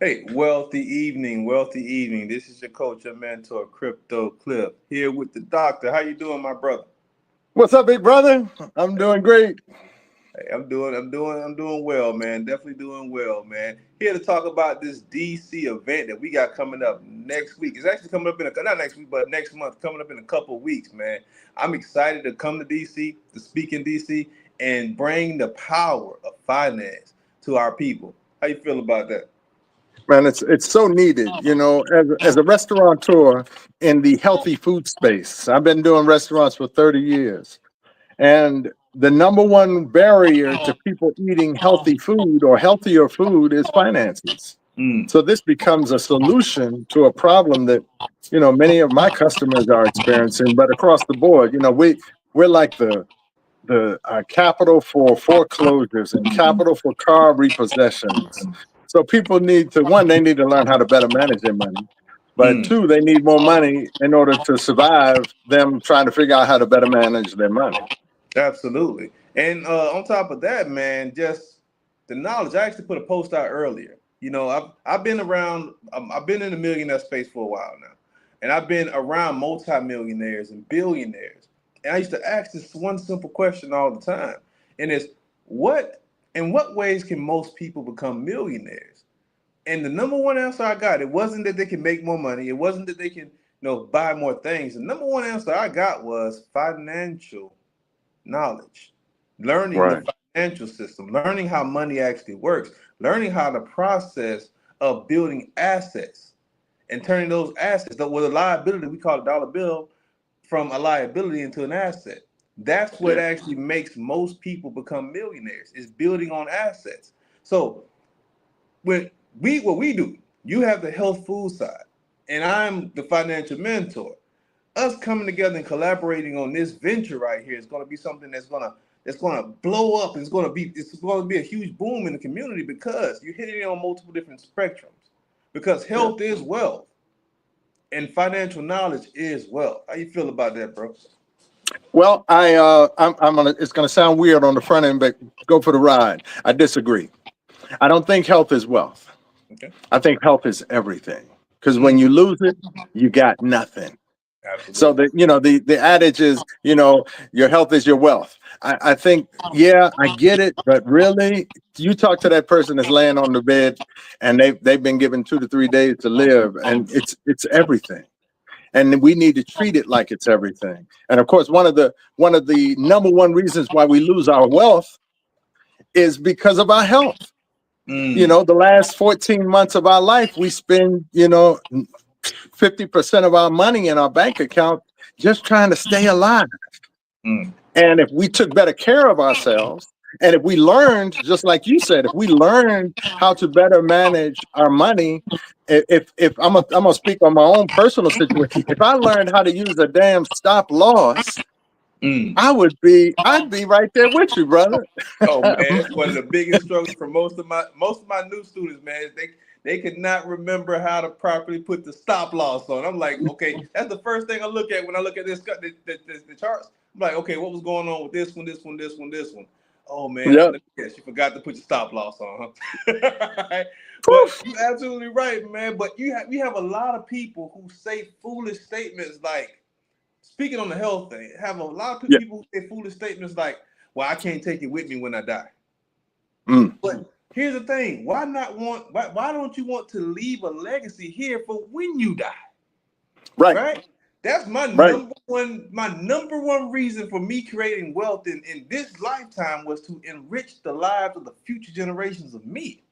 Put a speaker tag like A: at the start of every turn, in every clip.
A: Hey, wealthy evening. This is your coach, your mentor, Crypto Cliff, here with the doctor. How you doing, my brother?
B: What's up, big brother? I'm doing great.
A: Hey, I'm doing well, man. Definitely doing well, man. Here to talk about this DC event that we got coming up next week. It's actually coming up not next week, but next month, coming up in a couple of weeks, man. I'm excited to come to DC, to speak in DC, and bring the power of finance to our people. How you feel about that?
B: Man, it's so needed. As a restaurateur in the healthy food space, I've been doing restaurants for 30 years. And the number one barrier to people eating healthy food or healthier food is finances.
A: Mm,
B: So this becomes a solution to a problem that, many of my customers are experiencing, but across the board, we're like the capital for foreclosures and capital for car repossessions. So people need to, one, they need to learn how to better manage their money. But
A: mm.
B: two, they need more money in order to survive them trying to figure out how to better manage their money.
A: Absolutely. And on top of that, man, just the knowledge. I actually put a post out earlier. I've been around. I've been in the millionaire space for a while now, and I've been around multimillionaires and billionaires. And I used to ask this one simple question all the time, and it's what in what ways can most people become millionaires? And the number one answer I got, it wasn't that they can make more money. It wasn't that they can, buy more things. The number one answer I got was financial knowledge, learning the
B: Right.
A: financial system, learning how money actually works, learning how the process of building assets and turning those assets, with a liability, we call it dollar bill, from a liability into an asset. That's what
B: Yeah.
A: actually makes most people become millionaires, is building on assets. So when what we do, you have the health food side, and I'm the financial mentor. Us coming together and collaborating on this venture right here is going to be something that's gonna blow up. It's going to be a huge boom in the community because you're hitting it on multiple different spectrums. Because
B: Yeah.
A: health is wealth and financial knowledge is wealth. How you feel about that, bro?
B: Well, I'm gonna. It's gonna sound weird on the front end, but go for the ride. I disagree. I don't think health is wealth.
A: Okay.
B: I think health is everything. Because when you
A: Mm,
B: lose it, you got nothing. So
A: absolutely.
B: the adage is, your health is your wealth. I think, yeah, I get it, but really, you talk to that person that's laying on the bed and they've been given 2 to 3 days to live, and it's everything. And we need to treat it like it's everything. And of course, one of the number one reasons why we lose our wealth is because of our health.
A: Mm,
B: The last 14 months of our life, we spend, 50% of our money in our bank account just trying to stay alive.
A: mm.
B: And if we took better care of ourselves, and if we learned, just like you said, if we learned how to better manage our money, if I'm gonna speak on my own personal situation, if I learned how to use a damn stop loss,
A: Mm.
B: I'd be right there with you, brother.
A: Oh man, it's one of the biggest struggles for most of my new students, man. They could not remember how to properly put the stop loss on. I'm like, okay, that's the first thing I look at when I look at the charts. I'm like, okay, what was going on with this one, this one, this one, this one? Oh man,
B: Yep.
A: let me guess, you forgot to put your stop loss on, huh? Right? But
B: Poof.
A: you're absolutely right, man. But we have a lot of people who say foolish statements like, speaking on the health thing, have a lot of
B: Yeah.
A: people who say foolish statements like, "Well, I can't take it with me when I die."
B: Mm.
A: But here's the thing: why don't you want to leave a legacy here for when you die?
B: Right.
A: Right? That's my
B: Right.
A: number one reason for me creating wealth in this lifetime was to enrich the lives of the future generations of me.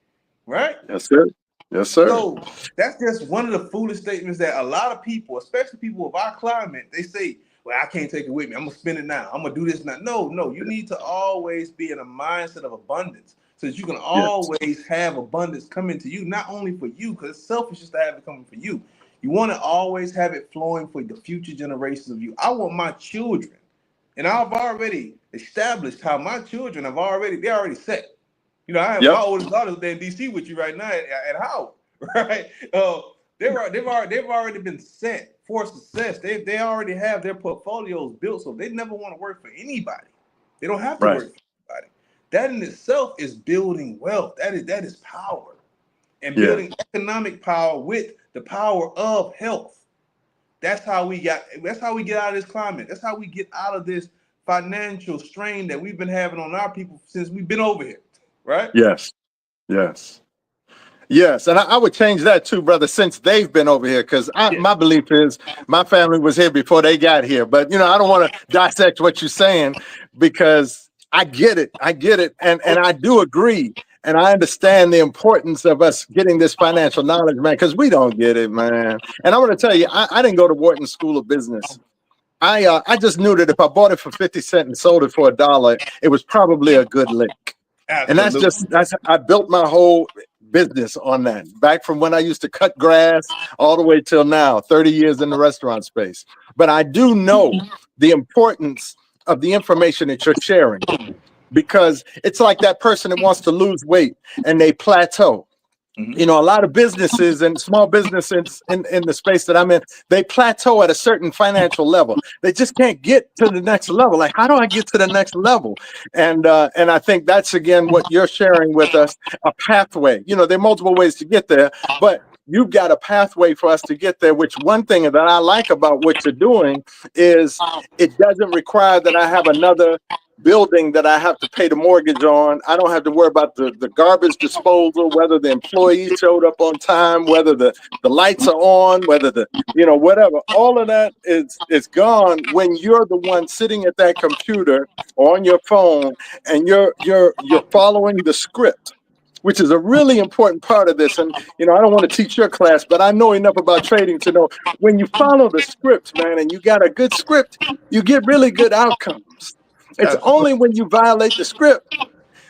A: Right?
B: Yes, sir. Yes, sir.
A: So that's just one of the foolish statements that a lot of people, especially people of our climate, they say, "Well, I can't take it with me. I'm gonna spend it now. I'm gonna do this now." No, no, you need to always be in a mindset of abundance so that you can
B: Yes.
A: always have abundance coming to you, not only for you, because it's selfish just to have it coming for you. You want to always have it flowing for the future generations of you. I want my children, and I've already established how my children they're already set. I have my
B: Yep.
A: oldest daughter there in DC with you right now at Howard, right? They've already been set for success. They already have their portfolios built, so they never want to work for anybody. They don't have to
B: Right.
A: work for anybody. That in itself is building wealth. That is power. and building economic power with the power of health. That's how we get out of this climate. That's how we get out of this financial strain that we've been having on our people since we've been over here, right?
B: Yes. Yes. Yes, and I would change that too, brother, since they've been over here, because my belief is my family was here before they got here. But, I don't want to dissect what you're saying, because I get it. And I do agree. And I understand the importance of us getting this financial knowledge, man, because we don't get it, man. And I want to tell you, I didn't go to Wharton School of Business. I just knew that if I bought it for 50 cents and sold it for $1, it was probably a good lick.
A: Absolutely.
B: And I built my whole business on that, back from when I used to cut grass all the way till now, 30 years in the restaurant space. But I do know the importance of the information that you're sharing, because it's like that person that wants to lose weight and they plateau. A lot of businesses and small businesses in the space that I'm in, they plateau at a certain financial level. They just can't get to the next level. Like, how do I get to the next level? And I think that's, again, what you're sharing with us, a pathway. There are multiple ways to get there, but you've got a pathway for us to get there, which one thing that I like about what you're doing is it doesn't require that I have another building that I have to pay the mortgage on. I don't have to worry about the garbage disposal, whether the employee showed up on time, whether the lights are on, whether whatever. All of that is gone when you're the one sitting at that computer or on your phone and you're following the script, which is a really important part of this. And, I don't want to teach your class, but I know enough about trading to know when you follow the script, man, and you got a good script, you get really good outcomes. It's only when you violate the script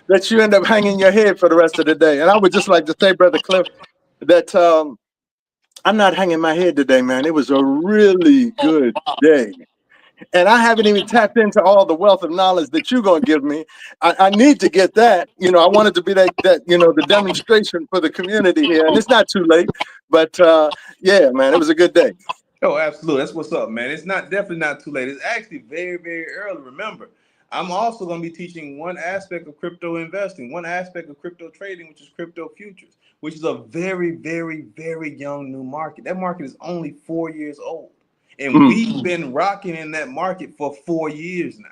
B: that you end up hanging your head for the rest of the day. And I would just like to say, Brother Cliff, that I'm not hanging my head today, man. It was a really good day. And I haven't even tapped into all the wealth of knowledge that you're going to give me. I need to get that. I wanted to be that the demonstration for the community here. And it's not too late. But, yeah, man, it was a good day.
A: Oh, absolutely. That's what's up, man. It's definitely not too late. It's actually very, very early. Remember, I'm also going to be teaching one aspect of crypto investing, one aspect of crypto trading, which is crypto futures, which is a very, very, very young new market. That market is only 4 years old. And we've been rocking in that market for 4 years now.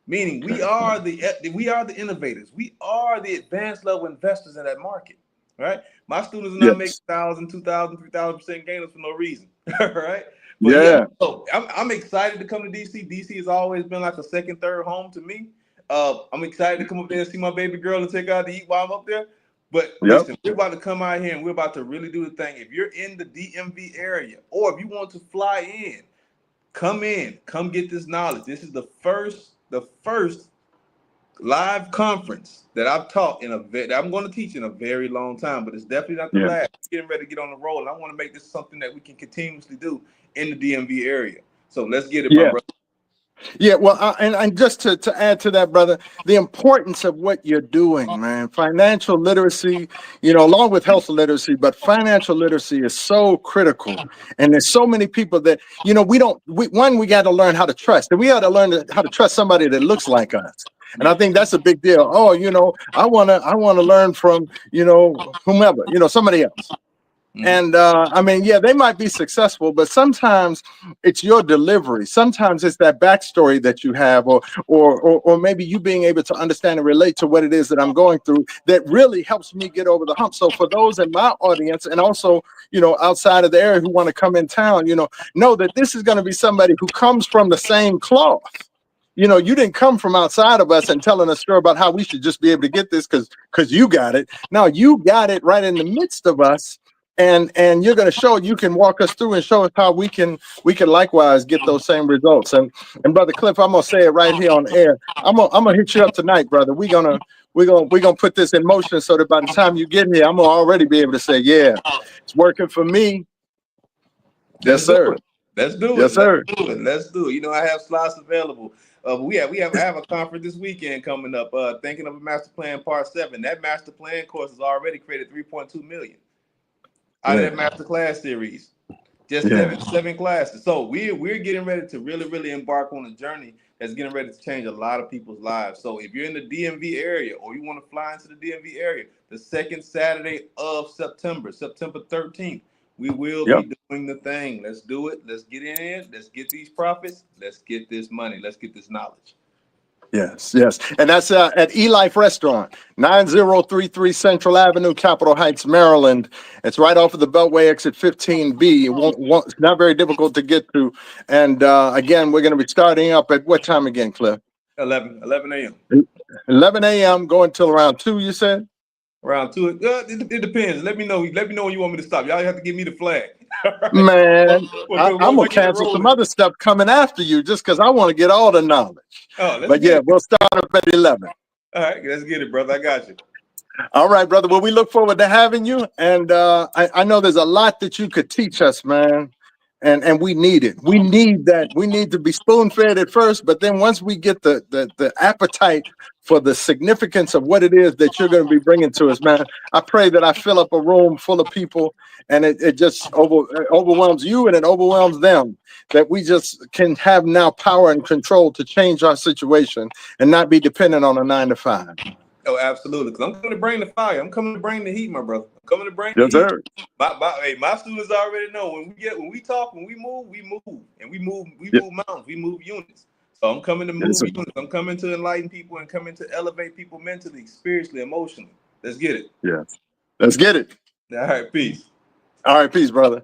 A: Meaning we are the innovators. We are the advanced level investors in that market, right? My students are not making 1,000, 2,000, 3,000% gainers for no reason, right? But so I'm excited to come to DC. DC has always been like a second, third home to me. I'm excited to come up there and see my baby girl and take her out to eat while I'm up there. But listen, we're about to come out here and we're about to really do the thing. If you're in the DMV area, or if you want to fly in, come get this knowledge. This is the first live conference that I've taught that I'm going to teach in a very long time, but it's definitely not the last. I'm getting ready to get on the roll, and I want to make this something that we can continuously do in the DMV area. So let's get it, my brother.
B: Yeah, well, and just to add to that, brother, the importance of what you're doing, man, financial literacy, along with health literacy, but financial literacy is so critical. And there's so many people that, we got to learn how to trust, and we got to learn how to trust somebody that looks like us. And I think that's a big deal. Oh, I want to learn from, whomever, somebody else. And they might be successful, but sometimes it's your delivery. Sometimes it's that backstory that you have, or maybe you being able to understand and relate to what it is that I'm going through that really helps me get over the hump. So for those in my audience, and also, outside of the area who want to come in town, know that this is going to be somebody who comes from the same cloth. You didn't come from outside of us and telling a story about how we should just be able to get this because you got it. No, you got it right in the midst of us. And you're going to show, you can walk us through and show us how we can likewise get those same results. And Brother Cliff, I'm going to say it right here on air. I'm gonna hit you up tonight, brother. We're gonna put this in motion so that by the time you get here, I'm gonna already be able to say, yeah, it's working for me. Yes, sir.
A: Let's do it.
B: Yes, sir.
A: Let's do it. I have slots available. I have a conference this weekend coming up. Thinking of a Master Plan Part 7. That Master Plan course has already created $3.2 million out of that Master Class series. Just seven classes. So we're getting ready to really, really embark on a journey that's getting ready to change a lot of people's lives. So if you're in the DMV area or you want to fly into the DMV area, the second Saturday of September, September 13th, we will
B: Yep.
A: be doing the thing. Let's do it. Let's get in. Let's get these profits. Let's get this money. Let's get this knowledge.
B: Yes, yes. And that's at eLife Restaurant, 9033 Central Avenue, Capitol Heights, Maryland. It's right off of the Beltway exit 15B. It's not very difficult to get to. And again, we're going to be starting up at what time again, Cliff?
A: 11 a.m.
B: 11 a.m. going till around 2, you said?
A: Around 2. It depends. Let me know. Let me know when you want me to stop. Y'all have to give me the flag. Right.
B: Man, I'm going to cancel some other stuff coming after you just because I want to get all the knowledge. But yeah, we'll start up at 11.
A: All right, let's get it, brother. I got you.
B: All right, brother. Well, we look forward to having you. And I know there's a lot that you could teach us, man. And we need it. We need that. We need to be spoon-fed at first, but then once we get the appetite for the significance of what it is that you're going to be bringing to us, man, I pray that I fill up a room full of people and it just overwhelms you and it overwhelms them, that we just can have now power and control to change our situation and not be dependent on a 9-to-5.
A: Oh, absolutely. Because I'm coming to bring the fire. I'm coming to bring the heat, my brother. I'm coming to bring the heat.
B: Sir.
A: My students already know when we talk, when we move, and we move mountains, we move units. So I'm coming to move units. I'm coming to enlighten people and coming to elevate people mentally, spiritually, emotionally. Let's get it.
B: Yes. Let's get it.
A: All right, peace.
B: All right, peace, brother.